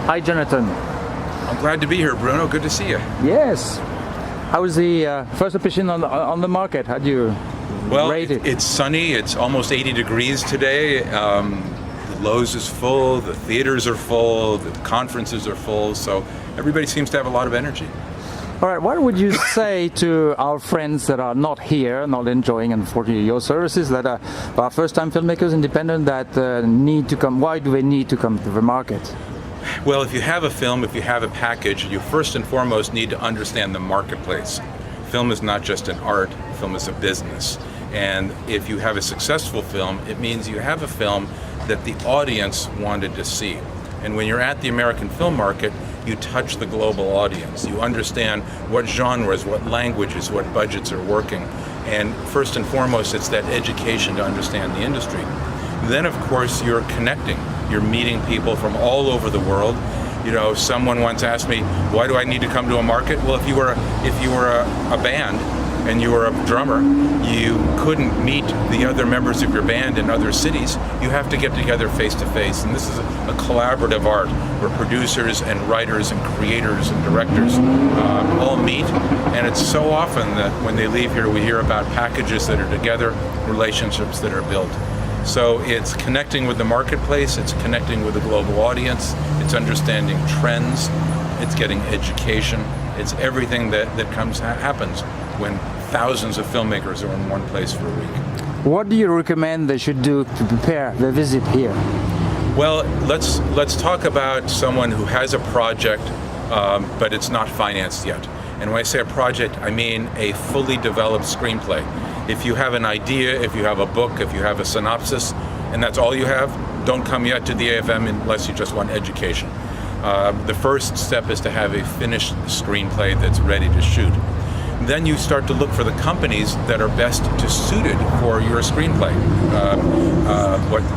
Hi, Jonathan. I'm glad to be here, Bruno. Good to see you. Yes. How was the first impression on the market? How do you rate it? It's sunny. It's almost 80 degrees today. The Loews is full. The theaters are full. The conferences are full. So everybody seems to have a lot of energy. All right. What would you say to our friends that are not here, not enjoying, unfortunately, your services, that are first-time filmmakers, independent, that need to come? Why do they need to come to the market? Well, if you have a film, if you have a package, you first and foremost need to understand the marketplace. Film is not just an art, film is a business. And if you have a successful film, it means you have a film that the audience wanted to see. And when you're at the American film market, you touch the global audience. You understand what genres, what languages, what budgets are working. And first and foremost, it's that education to understand the industry. Then, of course, you're connecting. You're meeting people from all over the world. You know, someone once asked me, why do I need to come to a market? Well, if you were a band and you were a drummer, you couldn't meet the other members of your band in other cities. You have to get together face to face. And this is a collaborative art where producers and writers and creators and directors all meet. And it's so often that when they leave here, we hear about packages that are together, relationships that are built. So it's connecting with the marketplace, it's connecting with the global audience, it's understanding trends, it's getting education, it's everything that happens when thousands of filmmakers are in one place for a week. What do you recommend they should do to prepare their visit here? Well, let's talk about someone who has a project, but it's not financed yet. And when I say a project, I mean a fully developed screenplay. If you have an idea, if you have a book, if you have a synopsis, and that's all you have, don't come yet to the AFM unless you just want education. The first step is to have a finished screenplay that's ready to shoot. Then you start to look for the companies that are best suited for your screenplay.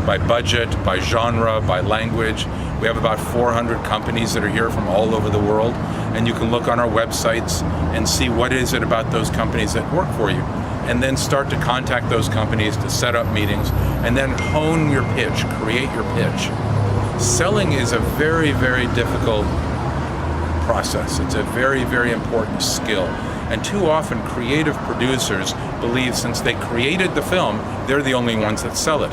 By budget, by genre, by language. We have about 400 companies that are here from all over the world, and you can look on our websites and see what is it about those companies that work for you. And then start to contact those companies to set up meetings, and then hone your pitch, create your pitch. Selling is a very, very difficult process. It's a very, very important skill. And too often creative producers believe since they created the film, they're the only ones that sell it.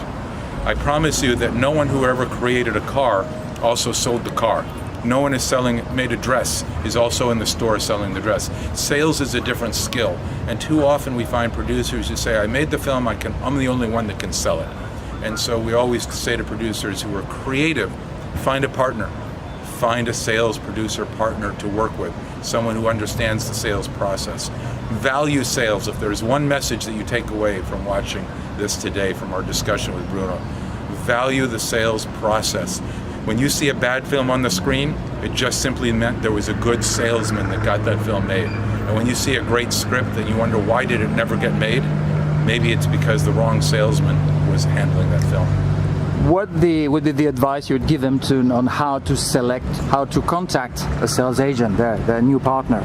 I promise you that no one who ever created a car also sold the car. No one is made a dress, is also in the store selling the dress. Sales is a different skill. And too often we find producers who say, I made the film, I'm the only one that can sell it. And so we always say to producers who are creative, find a partner. Find a sales producer partner to work with, someone who understands the sales process. Value sales. If there's one message that you take away from watching this today, from our discussion with Bruno, value the sales process. When you see a bad film on the screen, it just simply meant there was a good salesman that got that film made. And when you see a great script and you wonder why did it never get made, maybe it's because the wrong salesman was handling that film. What would be the advice you would give them on how to select, how to contact a sales agent, their new partner?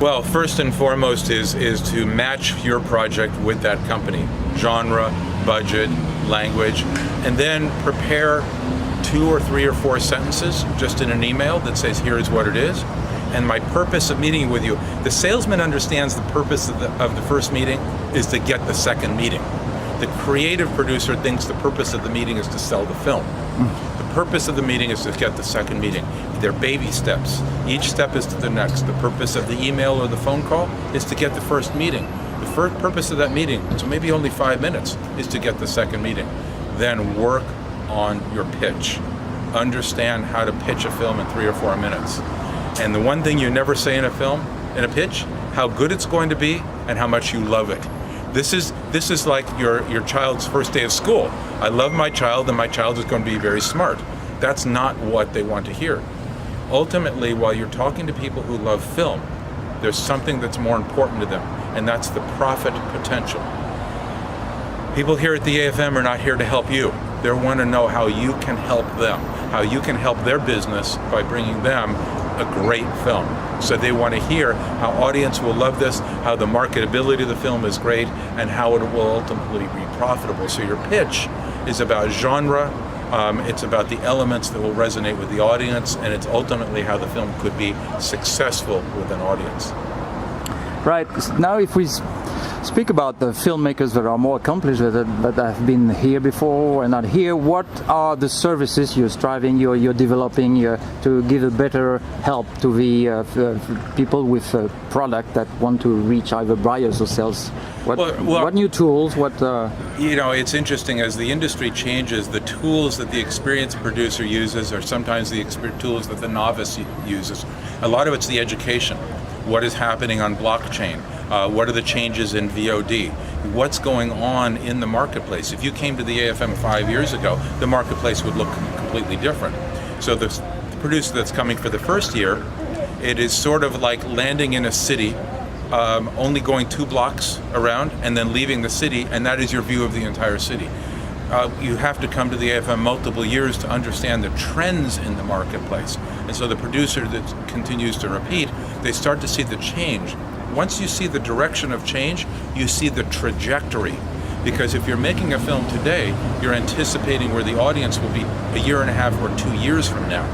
Well, first and foremost is to match your project with that company. Genre, budget, language, and then prepare 2 or 3 or 4 sentences just in an email that says, here's what it is. And my purpose of meeting with you, the salesman understands the purpose of the first meeting is to get the second meeting. The creative producer thinks the purpose of the meeting is to sell the film. The purpose of the meeting is to get the second meeting. They're baby steps. Each step is to the next. The purpose of the email or the phone call is to get the first meeting. The first purpose of that meeting, so maybe only 5 minutes, is to get the second meeting. Then work on your pitch. Understand how to pitch a film in 3 or 4 minutes. And the one thing you never say in a film, in a pitch, how good it's going to be and how much you love it. This is like your child's first day of school. I love my child and my child is going to be very smart. That's not what they want to hear. Ultimately, while you're talking to people who love film, there's something that's more important to them, and that's the profit potential. People here at the AFM are not here to help you. They want to know how you can help them, how you can help their business by bringing them a great film. So they want to hear how audience will love this, how the marketability of the film is great, and how it will ultimately be profitable. So your pitch is about genre, It's about the elements that will resonate with the audience, and it's ultimately how the film could be successful with an audience. Right. Now, if we speak about the filmmakers that are more accomplished, that have been here before and not here, what are the services you're striving, you're developing to give a better help to the people with a product that want to reach either buyers or sales? What new tools? It's interesting, as the industry changes, the tools that the experienced producer uses are sometimes the tools that the novice uses. A lot of it's the education. What is happening on blockchain? What are the changes in VOD? What's going on in the marketplace? If you came to the AFM 5 years ago, the marketplace would look completely different. So the producer that's coming for the first year, it is sort of like landing in a city, only going 2 blocks around and then leaving the city, and that is your view of the entire city. You have to come to the AFM multiple years to understand the trends in the marketplace. And so the producer that continues to repeat, they start to see the change. Once you see the direction of change, you see the trajectory. Because if you're making a film today, you're anticipating where the audience will be a year and a half or 2 years from now.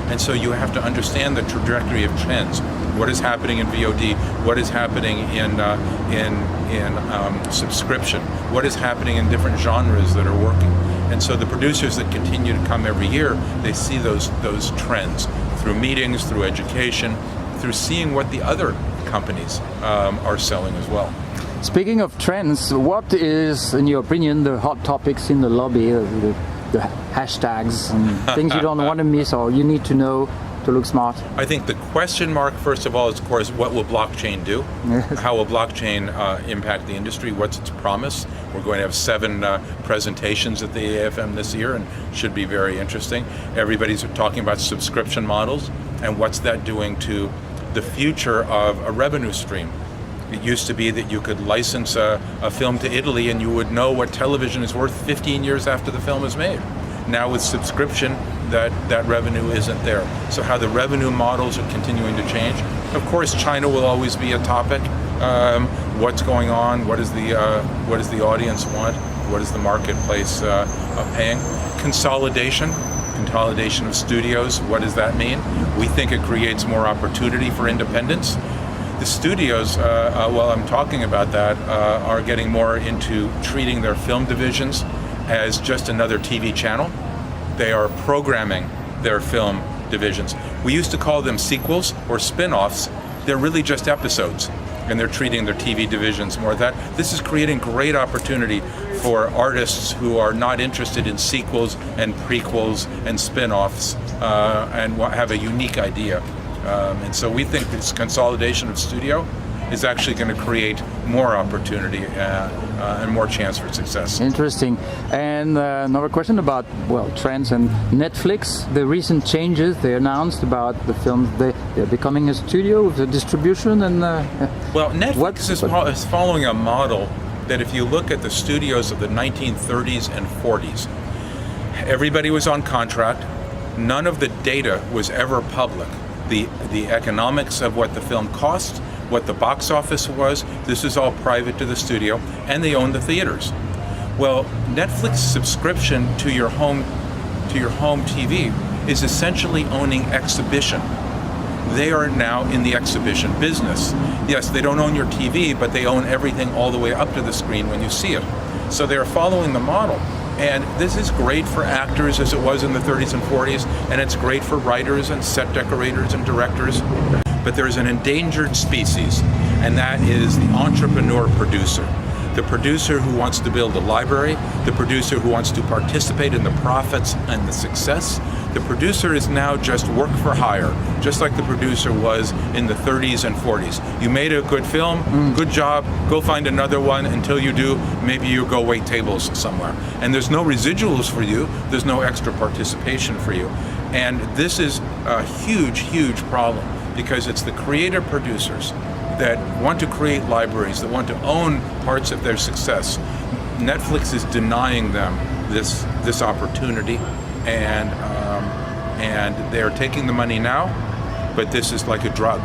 And so you have to understand the trajectory of trends. What is happening in VOD? What is happening in subscription? What is happening in different genres that are working? And so the producers that continue to come every year, they see those trends through meetings, through education, through seeing what the other companies are selling as well. Speaking of trends, what is, in your opinion, the hot topics in the lobby, the hashtags and things you don't want to miss or you need to know to look smart? I think the question mark, first of all, is, of course, what will blockchain do? Yes. How will blockchain impact the industry? What's its promise? We're going to have 7 presentations at the AFM this year, and should be very interesting. Everybody's talking about subscription models, and what's that doing to the future of a revenue stream. It used to be that you could license a film to Italy and you would know what television is worth 15 years after the film is made. Now with subscription, that revenue isn't there. So how the revenue models are continuing to change. Of course, China will always be a topic. What's going on? What does the audience want? What is the marketplace paying? Consolidation of studios. What does that mean? We think it creates more opportunity for independents. The studios, while I'm talking about that, are getting more into treating their film divisions as just another TV channel. They are programming their film divisions. We used to call them sequels or spin-offs. They're really just episodes, and they're treating their TV divisions more that. This is creating great opportunity for artists who are not interested in sequels and prequels and spin-offs and have a unique idea. And so we think this consolidation of studio is actually going to create more opportunity and more chance for success. Interesting. And another question about, trends and Netflix. The recent changes they announced about the films, they're becoming a studio with the distribution and... Netflix is following a model that if you look at the studios of the 1930s and 40s, everybody was on contract. None of the data was ever public. The economics of what the film cost, what the box office was, this is all private to the studio, and they own the theaters. Well, Netflix subscription to your home TV is essentially owning exhibition. They are now in the exhibition business. Yes, they don't own your TV, but they own everything all the way up to the screen when you see it. So they're following the model. And this is great for actors as it was in the 30s and 40s, and it's great for writers and set decorators and directors. But there's an endangered species, and that is the entrepreneur producer. The producer who wants to build a library, the producer who wants to participate in the profits and the success. The producer is now just work for hire, just like the producer was in the 30s and 40s. You made a good film, good job, go find another one. Until you do, maybe you go wait tables somewhere. And there's no residuals for you, there's no extra participation for you. And this is a huge, huge problem, because it's the creative producers that want to create libraries, that want to own parts of their success. Netflix is denying them this opportunity, and they're taking the money now, but this is like a drug,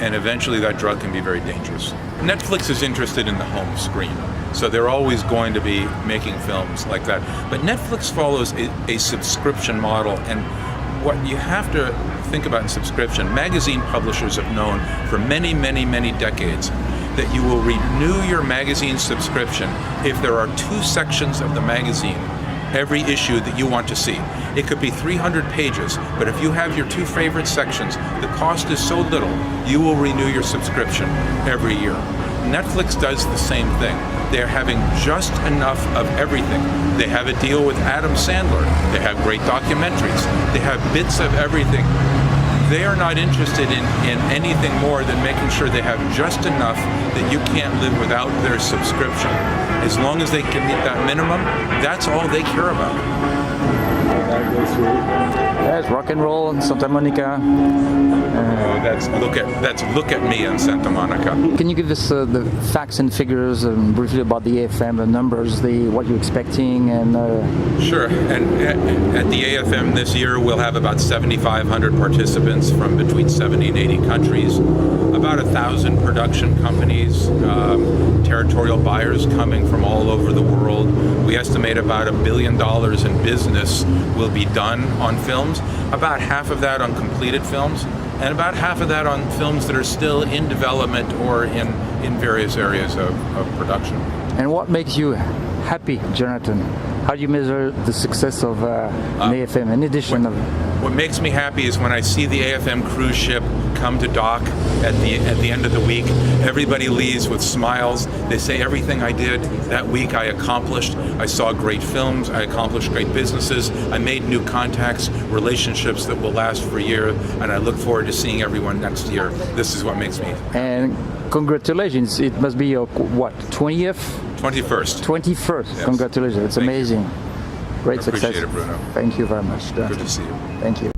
and eventually that drug can be very dangerous. Netflix is interested in the home screen, so they're always going to be making films like that. But Netflix follows a subscription model, and what you have to think about in subscription, magazine publishers have known for many, many, many decades that you will renew your magazine subscription if there are 2 sections of the magazine every issue that you want to see. It could be 300 pages, but if you have your 2 favorite sections, the cost is so little, you will renew your subscription every year. Netflix does the same thing. They're having just enough of everything. They have a deal with Adam Sandler. They have great documentaries. They have bits of everything. They are not interested in anything more than making sure they have just enough that you can't live without their subscription. As long as they can meet that minimum, that's all they care about. Yes, rock and roll in Santa Monica. That's look at me in Santa Monica. Can you give us the facts and figures briefly about the AFM, the numbers, what you're expecting, and? Sure. And at the AFM this year, we'll have about 7,500 participants from between 70 and 80 countries, about 1,000 production companies, territorial buyers coming from all over the world. We estimate about $1 billion in business will be done on films, about half of that on completed films, and about half of that on films that are still in development or in various areas of production. And what makes you happy, Jonathan? How do you measure the success of an AFM in addition of... What makes me happy is when I see the AFM cruise ship come to dock at the end of the week. Everybody leaves with smiles. They say everything I did that week I accomplished. I saw great films. I accomplished great businesses. I made new contacts, relationships that will last for a year, and I look forward to seeing everyone next year. This is what makes me happy. And congratulations. It must be your, what, 20th? 21st. 21st. Yes. Congratulations. It's amazing. Great success. Appreciate it, Bruno. Thank you very much. Good to see you. Thank you.